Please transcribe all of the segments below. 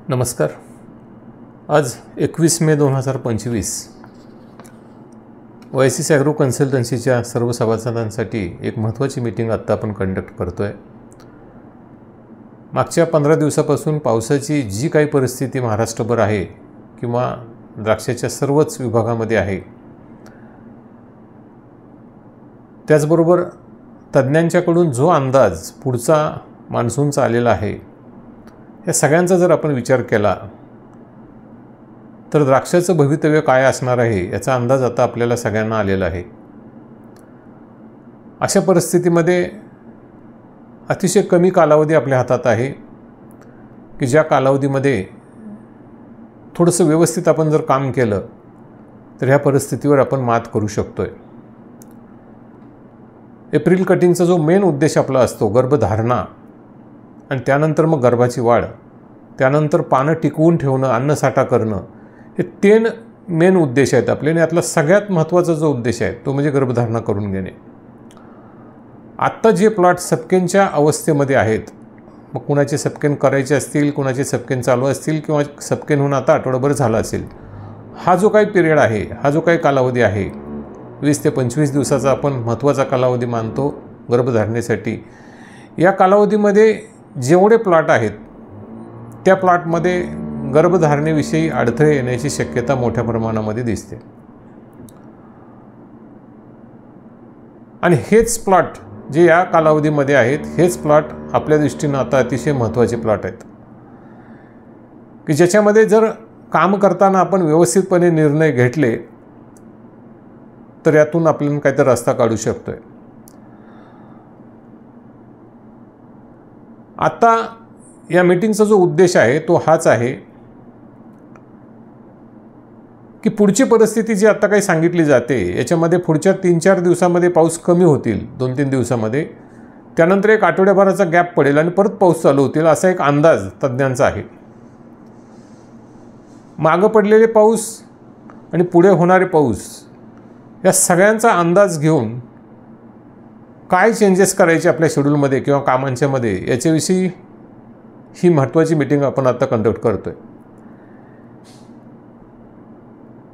नमस्कार. आज 21 मे 2025 oasis agro कन्सल्टन्सीच्या सर्व सभासदांसाठी एक महत्त्वाची मीटिंग आत्ता आपण कंडक्ट करतो आहे. मागच्या 15 दिवसापासून पावसाची जी काही परिस्थिती महाराष्ट्रभर आहे किंवा द्राक्षाच्या सर्वच विभागामध्ये आहे, त्याचबरोबर तज्ज्ञांच्याकडून जो अंदाज पुढचा मान्सूनचा आलेला आहे, या सगळ्यांचा जर आपण विचार केला तर द्राक्षाचं भवितव्य काय असणार आहे याचा अंदाज आता आपल्याला सगळ्यांना आलेला आहे. अशा परिस्थितीमध्ये अतिशय कमी कालावधी आपल्या हातात आहे की ज्या कालावधीमध्ये थोडंसं व्यवस्थित आपण जर काम केलं तर ह्या परिस्थितीवर आपण मात करू शकतोय. एप्रिल कटिंगचा जो मेन उद्देश आपला असतो गर्भधारणा आणि त्यानंतर मग गर्भाची वाढ, त्यानंतर पानं टिकवून ठेवणं, अन्नसाठा करणं, हे 3 मेन उद्देश आहेत आपले. आणि यातला सगळ्यात महत्त्वाचा जो उद्देश आहे तो म्हणजे गर्भधारणा करून घेणे. आत्ता जे प्लॉट सपकेनच्या अवस्थेमध्ये आहेत, मग कुणाचे सपकेन करायचे असतील, कुणाचे सपकेन चालू असतील किंवा सपकेन होऊन आता आठवडाभर झाला असेल, हा जो काही पिरियड आहे, हा जो काही कालावधी आहे 20 ते 25 दिवसाचा आपण महत्त्वाचा कालावधी मानतो गर्भधारणेसाठी. या कालावधीमध्ये जेवढे प्लॉट आहेत त्या प्लॉटमध्ये गर्भधारणेविषयी अडथळे येण्याची शक्यता मोठ्या प्रमाणामध्ये दिसते. आणि हेच प्लॉट जे या कालावधीमध्ये आहेत, हेच प्लॉट आपल्या दृष्टीनं आता अतिशय महत्त्वाचे प्लॉट आहेत की ज्याच्यामध्ये जर काम करताना आपण व्यवस्थितपणे निर्णय घेतले तर यातून आपण काहीतरी रस्ता काढू शकतोय. आता या मीटिंगचा जो उद्देश आहे तो हाच आहे की पुढची परिस्थिती जी आता काही सांगितली जाते याच्यामध्ये पुढच्या 3-4 दिवसामध्ये पाऊस कमी होतील, 2-3 दिवसामध्ये, त्यानंतर एक आठवड्याभराचा गॅप पडेल आणि परत पाऊस चालू होतील असा एक अंदाज तज्ज्ञांचा आहे. मागं पडलेले पाऊस आणि पुढे होणारे पाऊस या सगळ्यांचा अंदाज घेऊन काय चेंजेस करायचे आपल्या शेड्यूलमध्ये किंवा कामांच्यामध्ये याच्याविषयी ही महत्त्वाची मीटिंग आपण आता कंडक्ट करतोय.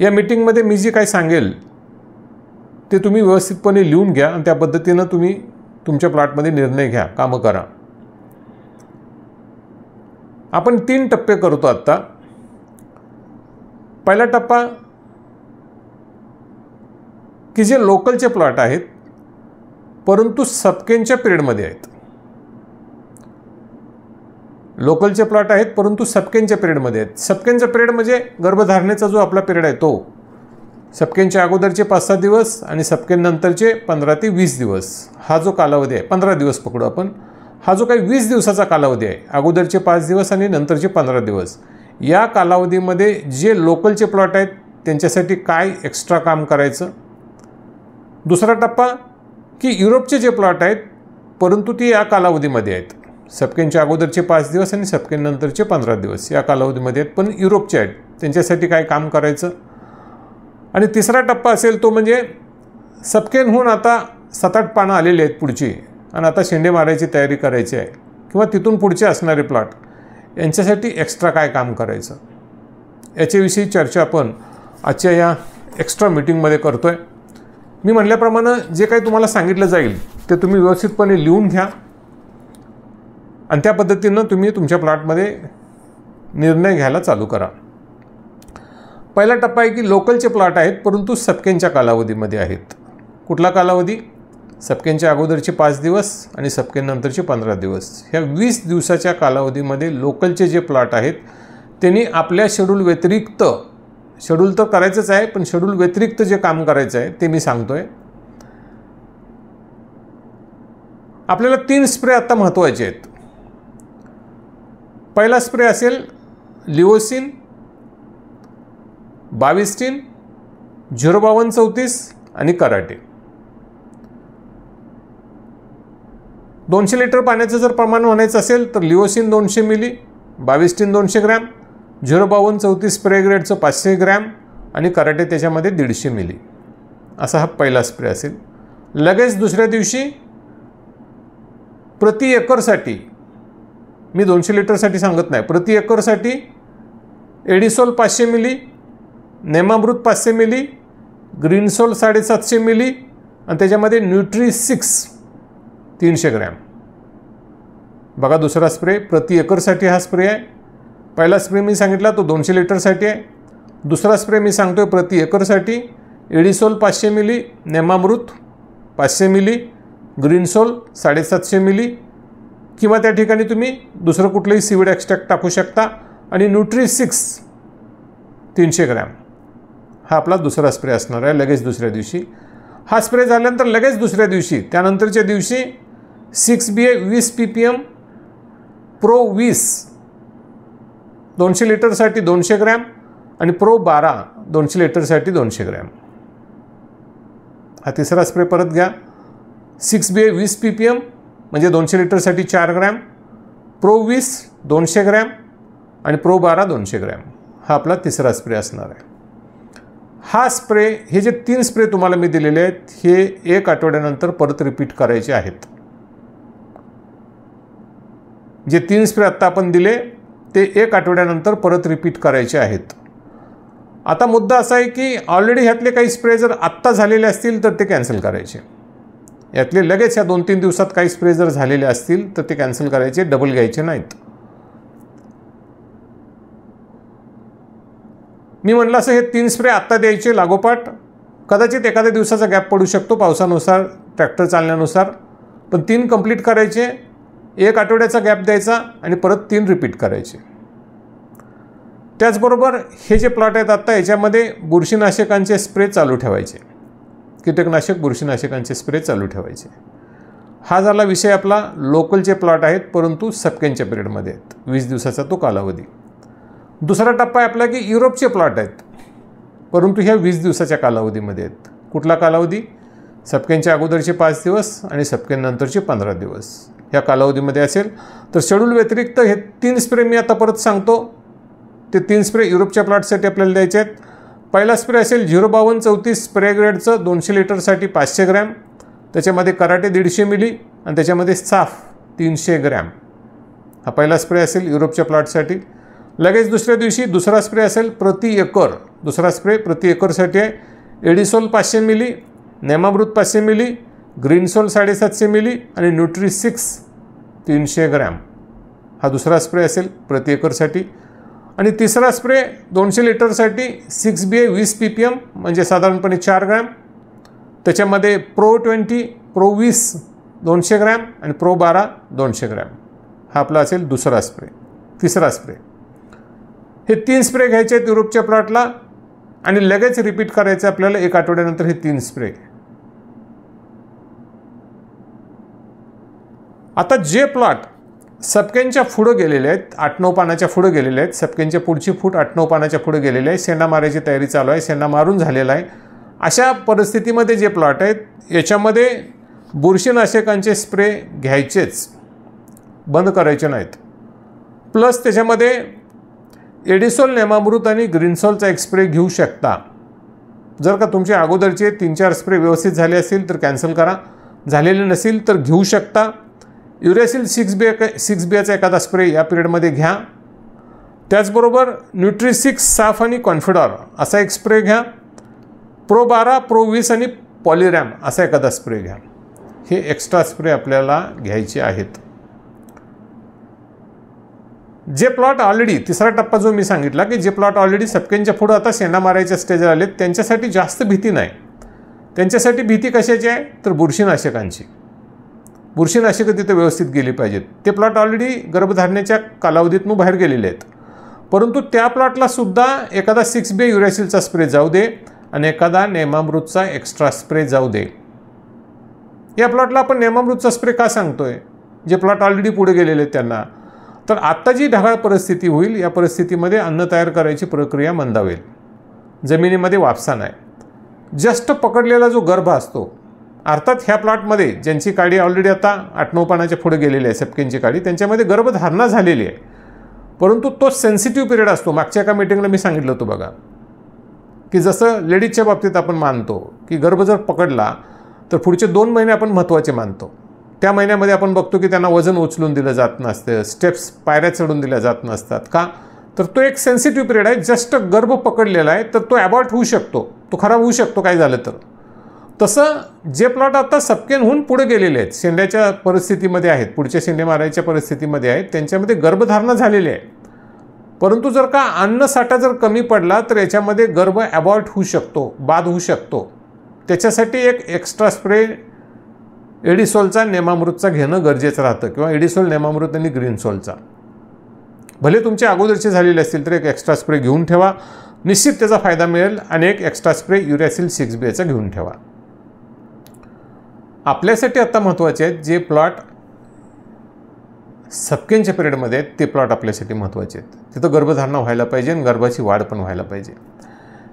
या मीटिंगमध्ये मी जे काही सांगेल ते तुम्ही व्यवस्थितपणे लिहून घ्या आणि त्या पद्धतीनं तुम्ही तुमच्या प्लॉटमध्ये निर्णय घ्या, कामं करा. आपण 3 टप्पे करतो आत्ता. पहिला टप्पा की जे लोकलचे प्लॉट आहेत परंतु सपकेनच्या पिरियडमध्ये आहेत. लोकलचे प्लॉट आहेत परंतु सपकेनच्या पिरियडमध्ये आहेत. सपकेनचा पिरियड म्हणजे गर्भधारणेचा जो आपला पिरियड आहे तो सपकेनच्या अगोदरचे 5-6 दिवस आणि सपकेन नंतरचे 15 ते 20 दिवस हा जो कालावधी आहे, 15 दिवस पकडू आपण, हा जो काही 20 दिवसाचा कालावधी आहे, अगोदरचे 5 दिवस आणि नंतरचे 15 दिवस, या कालावधीमध्ये जे लोकलचे प्लॉट आहेत त्यांच्यासाठी काय एक्स्ट्रा काम करायचं. दुसरा टप्पा की युरोपचे जे प्लॉट आहेत परंतु ती या कालावधीमध्ये आहेत, सपकेनच्या अगोदरचे 5 दिवस आणि सपकेन नंतरचे 15 दिवस या कालावधीमध्ये आहेत पण युरोपचे आहेत, त्यांच्यासाठी काय काम करायचं. आणि तिसरा टप्पा असेल तो म्हणजे सपकेन होऊन आता 7-8 पानं आलेली आहेत पुढची आणि आता शेंडे मारायची तयारी करायची आहे किंवा तिथून पुढचे असणारे प्लॉट यांच्यासाठी एक्स्ट्रा काय काम करायचं याच्याविषयी चर्चा आपण आजच्या या एक्स्ट्रा मीटिंगमध्ये करतो आहे. मी म्हटल्याप्रमाणे जे काही तुम्हाला सांगितलं जाईल ते तुम्ही व्यवस्थितपणे लिहून घ्या आणि त्या पद्धतीनं तुम्ही तुमच्या प्लॉटमध्ये निर्णय घ्यायला चालू करा. पहिला टप्पा आहे की लोकलचे प्लॉट आहेत परंतु सपकेनच्या कालावधीमध्ये आहेत. कुठला कालावधी? सपकेनच्या अगोदरचे 5 दिवस आणि सपकेन नंतरचे 15 दिवस. ह्या 20 दिवसाच्या कालावधीमध्ये लोकलचे जे प्लॉट आहेत त्यांनी आपल्या शेड्यूल व्यतिरिक्त, शेड्यूल तर करायचंच आहे पण शेड्यूल व्यतिरिक्त जे काम करायचं आहे ते मी सांगतोय. आपल्याला 3 स्प्रे आता महत्त्वाचे आहेत. पहिला स्प्रे असेल लिओसिन 22 05234 आणि कराटे. 200 लिटर पाण्याचं जर प्रमाण म्हणायचं असेल तर लिओसिन 200 मिली, 22 200 ग्रॅम, 05234 स्प्रे ग्रेडचं 500 ग्रॅम आणि कराटे त्याच्यामध्ये 150 मिली, असा हा पहिला स्प्रे असेल. लगेच दुसऱ्या दिवशी प्रति एकरसाठी मी 200 लिटरसाठी सांगत नाही, प्रति एकरसाठी एडिसोल 500 मिली, नेमामृत 500 मिली, ग्रीनसोल 750 मिली आणि त्याच्यामध्ये न्यूट्री6 300 ग्रॅम. बघा दुसरा स्प्रे प्रति एकरसाठी हा स्प्रे आहे. पहिला स्प्रे मी सांगितला तो 200 लिटरसाठी आहे. दुसरा स्प्रे मी सांगतोय प्रति एकरसाठी एडिसोल 500 मिली, नेमामृत 500 मिली, ग्रीनसोल 750 मिली किंवा त्या ठिकाणी तुम्ही दुसरं कुठलंही सीवीड एक्स्ट्रॅक्ट टाकू शकता आणि न्यूट्री6 300 ग्रॅम हा आपला दुसरा स्प्रे असणार आहे. लगेच दुसऱ्या दिवशी हा स्प्रे झाल्यानंतर लगेच दुसऱ्या दिवशी त्यानंतरच्या दिवशी 6BA 20 ppm प्रो 20 200 लिटरसाठी 200 ग्रॅम आणि प्रो 12 200 लिटरसाठी 200 ग्रॅम. हा तिसरा स्प्रे परत घ्या. 6BA 20 ppm म्हणजे 200 लिटरसाठी 4 ग्रॅम, प्रो 20 200 ग्रॅम आणि प्रो 12 200 ग्रॅम हा आपला तिसरा स्प्रे असणार आहे. हा स्प्रे हे जे 3 स्प्रे तुम्हाला मी दिलेले आहेत हे 1 आठवड्यानंतर परत रिपीट करायचे आहेत. जे 3 स्प्रे आत्ता आपण दिले ते 1 आठवड्यानंतर परत रिपीट करायचे आहेत. आता मुद्दा असा आहे की ऑलरेडी ह्यातले काही स्प्रे जर आत्ता झालेले असतील तर ते कॅन्सल करायचे. यातले लगेच या 2-3 दिवसात काही स्प्रे जर झालेले असतील तर ते कॅन्सल करायचे, डबल घ्यायचे नाहीत. मी म्हणलं असं हे 3 स्प्रे आत्ता द्यायचे लागोपाठ. कदाचित एखाद्या दिवसाचा गॅप पडू शकतो पावसानुसार, ट्रॅक्टर चालण्यानुसार, पण 3 कंप्लीट करायचे, 1 आठवड्याचा गॅप द्यायचा आणि परत 3 रिपीट करायचे. त्याचबरोबर हे जे प्लॉट आहेत आत्ता याच्यामध्ये बुरशीनाशकांचे स्प्रे चालू ठेवायचे, कीटकनाशक बुरशीनाशकांचे स्प्रे चालू ठेवायचे. हा झाला विषय आपला. लोकलचे प्लॉट आहेत परंतु सपकेनच्या पिरियडमध्ये आहेत, 20 दिवसाचा तो कालावधी. दुसरा टप्पा आहे आपला की युरोपचे प्लॉट आहेत परंतु ह्या 20 दिवसाच्या कालावधीमध्ये आहेत. कुठला कालावधी? सपकेनच्या अगोदरचे 5 दिवस आणि सपकेन नंतरचे 15 दिवस ह्या कालावधीमध्ये असेल. तर शेड्यूल व्यतिरिक्त हे 3 स्प्रे मी आता परत सांगतो. ते 3 स्प्रे युरोपच्या प्लॉटसाठी आपल्याला द्यायचे आहेत. पहिला स्प्रे असेल 05234 स्प्रे ग्रेडचं 200 लिटरसाठी 500 ग्रॅम, त्याच्यामध्ये कराटे 150 मिली आणि त्याच्यामध्ये साफ 300 ग्रॅम हा पहिला स्प्रे असेल युरोपच्या प्लॉटसाठी. लगेच दुसऱ्या दिवशी दुसरा स्प्रे असेल प्रति एकर. दुसरा स्प्रे प्रति एकरसाठी आहे. एडिसोल 500 मिली, नेमामृत 500 मिली, ग्रीनसोल 750 मिली आणि न्यूट्री6 300 ग्रॅम हा दुसरा स्प्रे असेल प्रति एकरसाठी. आणि तिसरा स्प्रे 200 लिटरसाठी 6BA 20 ppm म्हणजे साधारणपणे 4 ग्रॅम, त्याच्यामध्ये प्रो 20 प्रो 20 200 ग्रॅम आणि प्रो 12 200 ग्रॅम हा आपला असेल दुसरा स्प्रे. तिसरा स्प्रे हे 3 स्प्रे घ्यायचे आहेत युरोपच्या प्लॉटला आणि लगेच रिपीट करायचे आपल्याला 1 आठवड्यानंतर हे 3 स्प्रे. आता जे प्लॉट सपकेनच्या पुढं गेलेले आहेत, 8-9 पानाच्या पुढं गेलेले आहेत, सपकेनच्या पुढची फूट 8-9 पानाच्या पुढे गेलेले आहे, शेंडा मारायची तयारी चालू आहे, शेंडा मारून झालेला आहे, अशा परिस्थितीमध्ये जे प्लॉट आहेत याच्यामध्ये बुरशीनाशकांचे स्प्रे घ्यायचेच, बंद करायचे नाहीत. प्लस त्याच्यामध्ये एडिसोल, नेमामृत आणि ग्रीनसोलचा एक स्प्रे घेऊ शकता. जर का तुमचे अगोदरचे 3-4 स्प्रे व्यवस्थित झाले असतील तर कॅन्सल करा, झालेले नसेल तर घेऊ शकता. युरेसिल 6BAचा एखादा स्प्रे या पिरियडमध्ये घ्या. त्याचबरोबर न्यूट्री6 साफ आणि कॉन्फिडॉर असा एक स्प्रे घ्या. प्रो 12 प्रो 20 आणि पॉलिरॅम असा एखादा स्प्रे घ्या. हे एक्स्ट्रा स्प्रे आपल्याला घ्यायचे आहेत. जे प्लॉट ऑलरेडी तिसरा टप्पा जो मी सांगितला की जे प्लॉट ऑलरेडी सपकेनच्या पुढं आता शेंडा मारायच्या स्टेजला आलेत त्यांच्यासाठी जास्त भीती नाही. त्यांच्यासाठी भीती कशाची आहे तर बुरशीनाशकांची. बुरशीनाशकं तिथे व्यवस्थित गेली पाहिजेत. ते प्लॉट ऑलरेडी गर्भधारणेच्या कालावधीतून बाहेर गेलेले आहेत परंतु त्या प्लॉटला सुद्धा एखादा 6BA युरेसिलचा स्प्रे जाऊ दे आणि एखादा नेमामृतचा एक्स्ट्रा स्प्रे जाऊ दे. या प्लॉटला आपण नेमामृतचा स्प्रे का सांगतोय? जे प्लॉट ऑलरेडी पुढे गेलेले आहेत त्यांना. तर आत्ता जी ढगाळ परिस्थिती होईल या परिस्थितीमध्ये अन्न तयार करायची प्रक्रिया मंदावेल, जमिनीमध्ये वापसा नाही. जस्ट पकडलेला जो गर्भ असतो, अर्थात ह्या प्लॉटमध्ये ज्यांची काडी ऑलरेडी आता 8-9 पानाच्या पुढे गेलेली आहे सपकेनची काडी, त्यांच्यामध्ये गर्भधारणा झालेली आहे परंतु तो सेन्सिटिव्ह पिरियड असतो. मागच्या एका मीटिंगला मी सांगितलं होतं बघा की जसं लेडीजच्या बाबतीत आपण मानतो की गर्भ जर पकडला तर पुढचे 2 महिने आपण महत्त्वाचे मानतो. त्या महिन्यामध्ये आपण बघतो की त्यांना वजन उचलून दिलं जात नसतं, स्टेप्स पायऱ्या चढून दिल्या जात नसतात. का? तर तो एक सेन्सिटिव्ह पिरियड आहे. जस्ट गर्भ पकडलेला आहे तर तो ॲबॉर्ट होऊ शकतो, तो खराब होऊ शकतो काय झालं तर. तसं जे प्लॉट आता सपकेन होऊन पुढे गेलेले आहेत, शेंड्याच्या परिस्थितीमध्ये आहेत, पुढच्या शेंडे मारायच्या परिस्थितीमध्ये आहेत, त्यांच्यामध्ये गर्भधारणा झालेली आहे. परंतु जर का अन्नसाठा जर कमी पडला तर याच्यामध्ये गर्भ ॲबॉर्ट होऊ शकतो, बाद होऊ शकतो. त्याच्यासाठी एक एक्स्ट्रा स्प्रे एडिसोलचा, नेमामृतचा घेणं गरजेचं राहतं, किंवा एडिसोल, नेमामृत आणि ग्रीनसोलचा. भले तुमचे अगोदरचे झालेले असतील तर एक एक्स्ट्रा स्प्रे घेऊन ठेवा, निश्चित त्याचा फायदा मिळेल. आणि एक एक्स्ट्रा स्प्रे युरॅसिल 6B घेऊन ठेवा. आपल्यासाठी आता महत्त्वाचे आहेत जे प्लॉट सपकेनच्या पिरियडमध्ये आहेत, ते प्लॉट आपल्यासाठी महत्त्वाचे आहेत. तिथं गर्भधारणा व्हायला पाहिजे आणि गर्भाची वाढ पण व्हायला पाहिजे.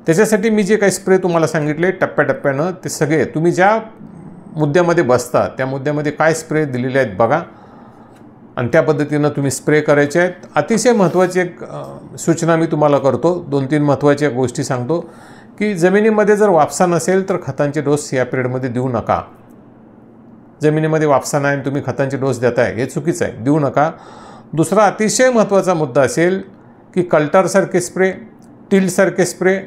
त्याच्यासाठी मी जे काही स्प्रे तुम्हाला सांगितले टप्प्याटप्प्यानं, ते सगळे तुम्ही ज्या मुद्द्यामध्ये बसता त्या मुद्द्यामध्ये काय स्प्रे दिलेले आहेत बघा, आणि त्या पद्धतीनं तुम्ही स्प्रे करायचे आहेत. अतिशय महत्त्वाची एक सूचना मी तुम्हाला करतो, 2-3 महत्त्वाच्या गोष्टी सांगतो, की जमिनीमध्ये जर वापसा नसेल तर खतांचे डोस या पिरियडमध्ये देऊ नका. जमिनीमध्ये वापसा नाही आणि तुम्ही खतांचे डोस देताय हे चुकीचं आहे, देऊ नका. दुसरा अतिशय महत्त्वाचा मुद्दा असेल की कल्टारसारखे स्प्रे, टिलसारखे स्प्रे,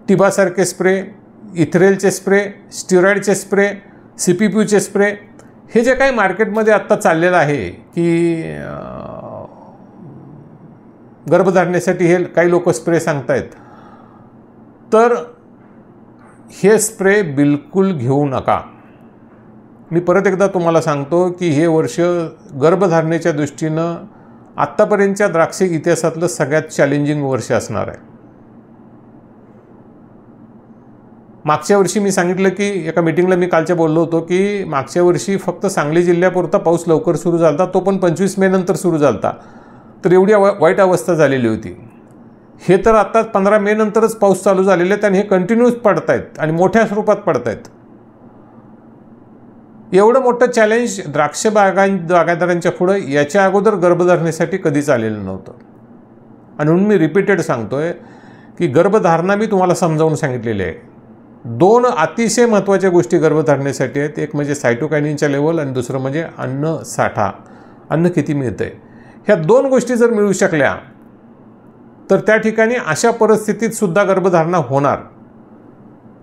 टिबासारखे स्प्रे, इथरेलचे स्प्रे, स्टिरॉइडचे स्प्रे, CPPचे स्प्रे, हे जे काही मार्केटमध्ये आत्ता चाललेलं आहे की गर्भधारणेसाठी हे काही लोक स्प्रे सांगतायत, तर हे स्प्रे बिलकुल घेऊ नका. मी परत एकदा तुम्हाला सांगतो की हे वर्ष गर्भधारणेच्या दृष्टीनं आत्तापर्यंतच्या द्राक्ष इतिहासातलं सगळ्यात चॅलेंजिंग वर्ष असणार आहे. मागच्या वर्षी मी सांगितलं की एका मीटिंगला मी कालच्या बोललो होतो की मागच्या वर्षी फक्त सांगली जिल्ह्यापुरता पाऊस लवकर सुरू झाला, तो पण 25 मे नंतर सुरू झाला, तर एवढी वाईट अवस्था झालेली होती. हे तर आता 15 मे नंतरच पाऊस चालू झालेले आहेत आणि हे कंटिन्यूस पडत आहेत आणि मोठ्या स्वरूपात पडत आहेत. एवढं मोठं चॅलेंज द्राक्ष बागायतदारांच्या पुढं याच्या अगोदर गर्भधारणेसाठी कधीच आलेलं नव्हतं. आणि म्हणून मी रिपीटेड सांगतोय की गर्भधारणा मी तुम्हाला समजावून सांगितलेली आहे. 2 अतिशय महत्त्वाच्या गोष्टी गर्भधारणेसाठी आहेत. एक म्हणजे सायटोकायनिनच्या लेवल आणि दुसरं म्हणजे अन्न साठा, अन्न किती मिळतं आहे. ह्या 2 गोष्टी जर मिळू शकल्या तर त्या ठिकाणी अशा परिस्थितीत सुद्धा गर्भधारणा होणार.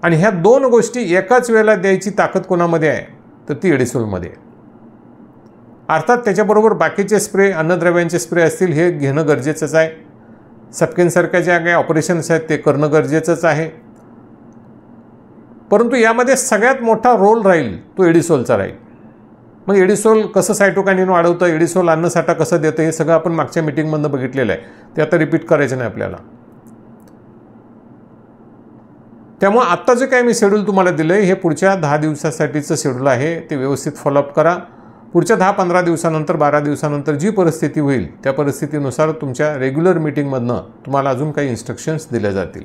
आणि ह्या 2 गोष्टी एकाच वेळेला द्यायची ताकद कोणामध्ये आहे तर ती एडिसोलमध्ये. अर्थात त्याच्याबरोबर बाकीचे स्प्रे, अन्नद्रव्यांचे स्प्रे असतील हे घेणं गरजेचंच आहे. सपकेनसारख्या ज्या काही ऑपरेशन्स आहेत ते करणं गरजेचंच आहे. परंतु यामध्ये सगळ्यात मोठा रोल राहील तो एडिसोलचा राहील. मग एडिसोल कसं सायटोकायनिन वाढवतं, एडिसोल अन्नसाठा कसं देतं, हे सगळं आपण मागच्या मीटिंगमधनं बघितलेलं आहे, ते आता रिपीट करायचं नाही आपल्याला. त्यामुळे आत्ता जे काही मी शेड्यूल तुम्हाला दिलं आहे हे पुढच्या 10 दिवसासाठीचं शेड्यूल आहे, ते व्यवस्थित फॉलोअप करा. पुढच्या 10-15 दिवसानंतर, 12 दिवसानंतर जी परिस्थिती होईल त्या परिस्थितीनुसार तुमच्या रेग्युलर मीटिंगमधनं तुम्हाला अजून काही इन्स्ट्रक्शन्स दिल्या जातील.